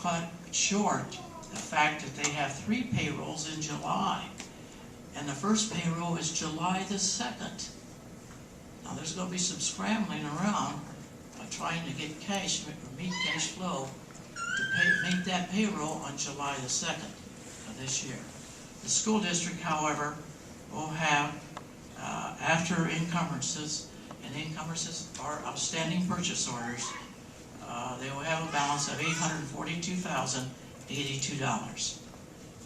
cut short the fact that they have 3 payrolls in July. And the first payroll is July the 2nd. Now there's going to be some scrambling around trying to get cash, meet cash flow to make that payroll on July the 2nd of this year. The school district, however, will have, after encumbrances, and encumbrances are outstanding purchase orders, they will have a balance of $842,082.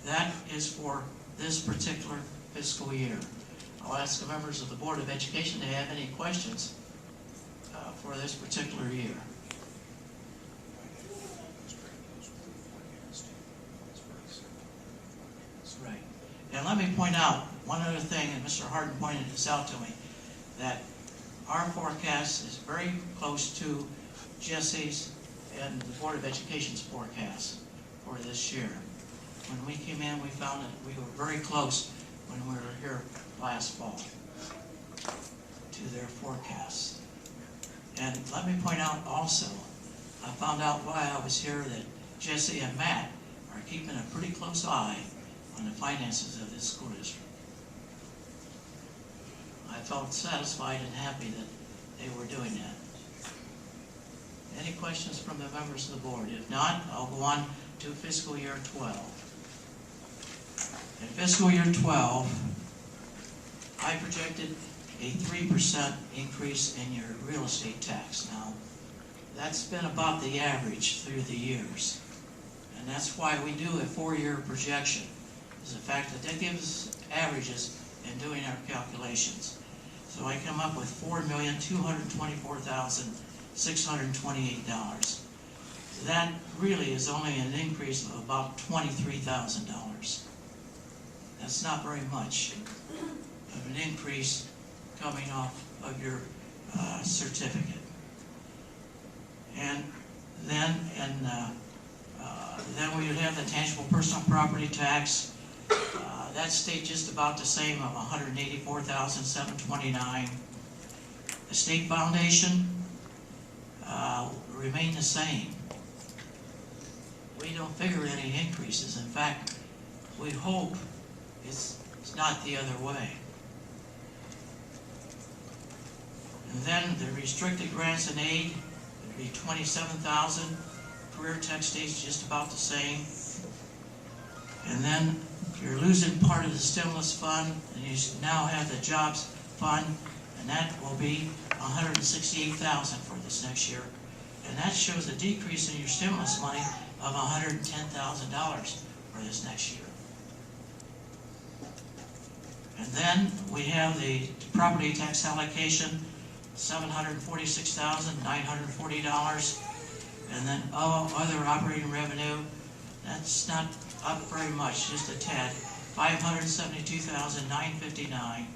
That is for this particular fiscal year. I'll ask the members of the Board of Education to have any questions for this particular year. Right. And let me point out one other thing, and Mr. Harden pointed this out to me, that our forecast is very close to Jesse's and the Board of Education's forecast for this year. When we came in, we found that we were very close when we were here last fall to their forecasts. And let me point out also, I found out while I was here that Jesse and Matt are keeping a pretty close eye on the finances of this school district. I felt satisfied and happy that they were doing that. Any questions from the members of the board? If not, I'll go on to fiscal year 12. In fiscal year 12, I projected a 3% increase in your real estate tax. Now, that's been about the average through the years. And that's why we do a 4-year projection, is the fact that that gives us averages in doing our calculations. So I come up with $4,224,628. That really is only an increase of about $23,000. That's not very much of an increase coming off of your certificate. And then then we would have the tangible personal property tax. That stayed just about the same of $184,729. The state foundation remained the same. We don't figure any increases. In fact, we hope it's not the other way. And then the restricted grants and aid would be $27,000. Career tech stays just about the same. And then you're losing part of the stimulus fund, and you now have the jobs fund, and that will be $168,000 for this next year. And that shows a decrease in your stimulus money of $110,000 for this next year. And then we have the property tax allocation, $746,940, and then all other operating revenue, that's not up very much, just a tad, $572,959.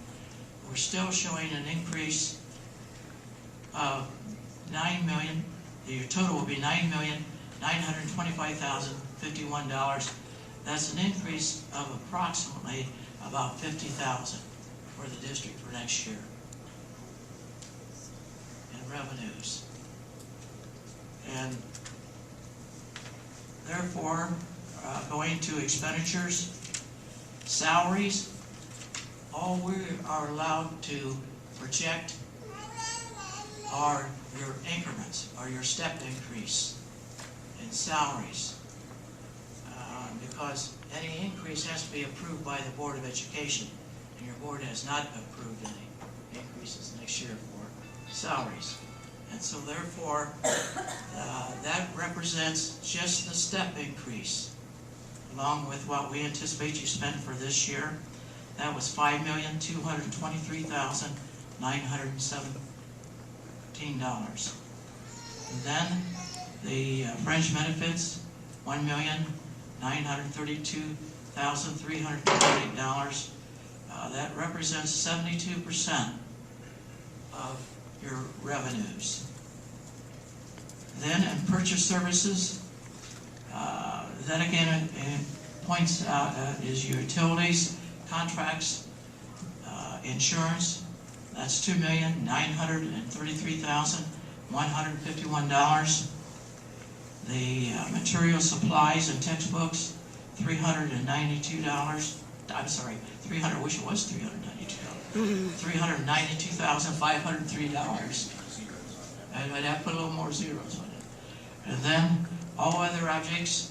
We're still showing an increase of $9 million. Your total will be $9,925,051. That's an increase of approximately about $50,000 for the district for next year in revenues. And therefore, going to expenditures, salaries, all we are allowed to project are your increments, or your step increase in salaries. Because any increase has to be approved by the Board of Education, and your board has not approved any increases next year for salaries. And so therefore, that represents just the step increase, along with what we anticipate you spend for this year. That was $5,223,917. And then the fringe benefits, $1,932,328. That represents 72% of your revenues. Then in purchase services, that again it points out is your utilities, contracts, insurance. That's $2,933,151. The material supplies and textbooks, $392. I'm sorry, I wish it was $392. $392,503. I'd have to put a little more zeros on it. And then all other objects,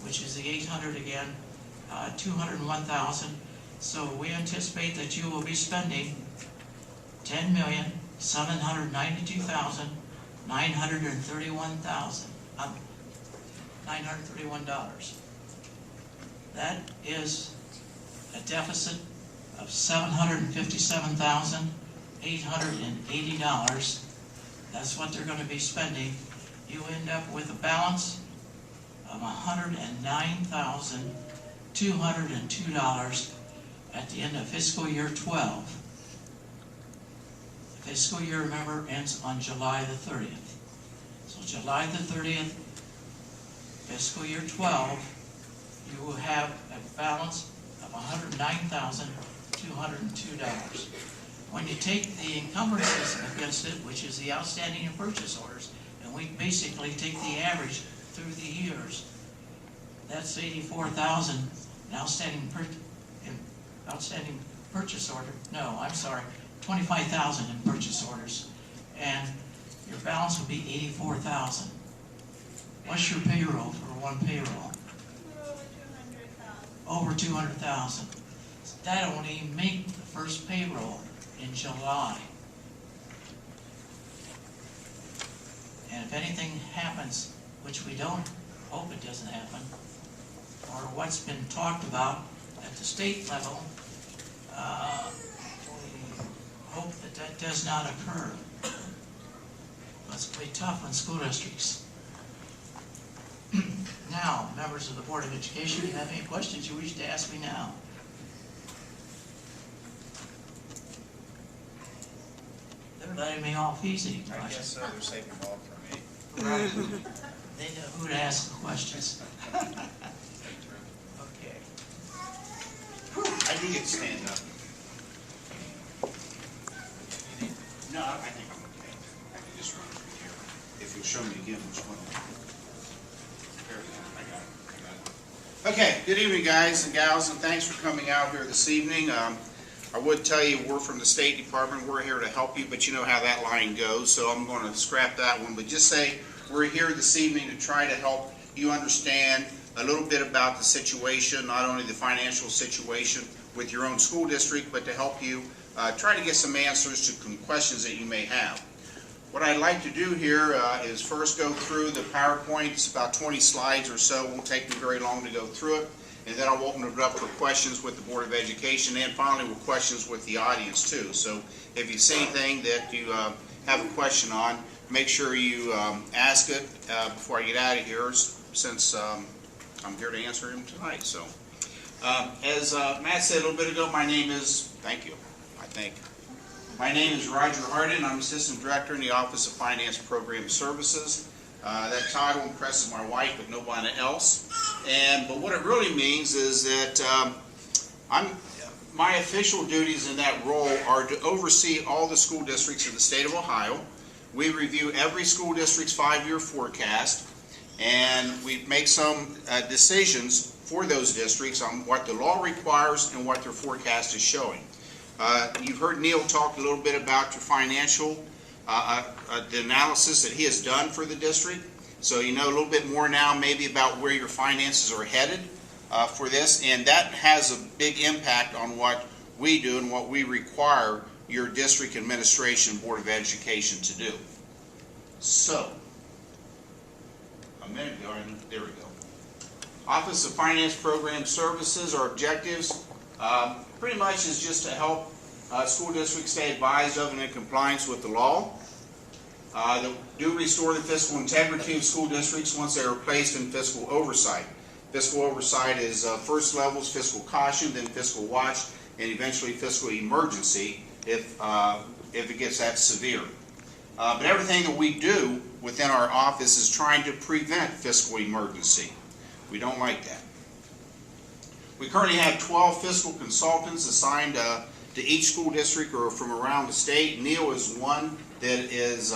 which is the 800 again, 201,000. So we anticipate that you will be spending $10,792,931. That is a deficit of $757,880. That's what they're going to be spending. You end up with a balance of $109,202 at the end of fiscal year 12. The fiscal year, remember, ends on July the 30th. So July the 30th, fiscal year 12, you will have a balance of $109,202. When you take the encumbrances against it, which is the outstanding and purchase orders, and we basically take the average through the years, that's 84,000 in outstanding purchase order. No, I'm sorry, 25,000 in purchase orders, and your balance will be 84,000. What's your payroll for one payroll? Over 200,000. That won't even make the first payroll in July. And if anything happens, which we don't hope it doesn't happen, or what's been talked about at the state level, we hope that that does not occur. That's going to be tough on school districts. Now, members of the Board of Education, do you have any questions you wish to ask me now? They're letting me off easy. I guess so. They're saving them all for me. Right. They know who to ask the questions. Okay. I do get to stand up. No, I think I'm okay. I can just run through here. If you'll show me again which one. There we go. I got it. Okay. Good evening, guys and gals, and thanks for coming out here this evening. I would tell you we're from the State Department. We're here to help you, but you know how that line goes, so I'm going to scrap that one. But just say we're here this evening to try to help you understand a little bit about the situation, not only the financial situation with your own school district, but to help you try to get some answers to some questions that you may have. What I'd like to do here is first go through the PowerPoint. It's about 20 slides or so. It won't take me very long to go through it. And then I'll open it up for questions with the Board of Education, and finally with questions with the audience too. So if you see anything that you have a question on, make sure you ask it before I get out of here, since I'm here to answer them tonight. So as Matt said a little bit ago, my name is, thank you, I think. My name is Roger Hardin. I'm Assistant Director in the Office of Finance Program Services. That title impresses my wife, but nobody else. But what it really means is that my official duties in that role are to oversee all the school districts in the state of Ohio. We review every school district's 5-year forecast, and we make some decisions for those districts on what the law requires and what their forecast is showing. You've heard Neil talk a little bit about your financial the analysis that he has done for the district, so you know a little bit more now maybe about where your finances are headed for this, and that has a big impact on what we do and what we require your district administration Board of Education to do. So, a minute ago, there we go. Office of Finance Program Services, our objectives pretty much is just to help school districts stay advised of and in compliance with the law. That do restore the fiscal integrity of school districts once they are placed in fiscal oversight. Fiscal oversight is first levels fiscal caution, then fiscal watch, and eventually fiscal emergency if it gets that severe. But everything that we do within our office is trying to prevent fiscal emergency. We don't like that. We currently have 12 fiscal consultants assigned to each school district or from around the state. Neil is one that is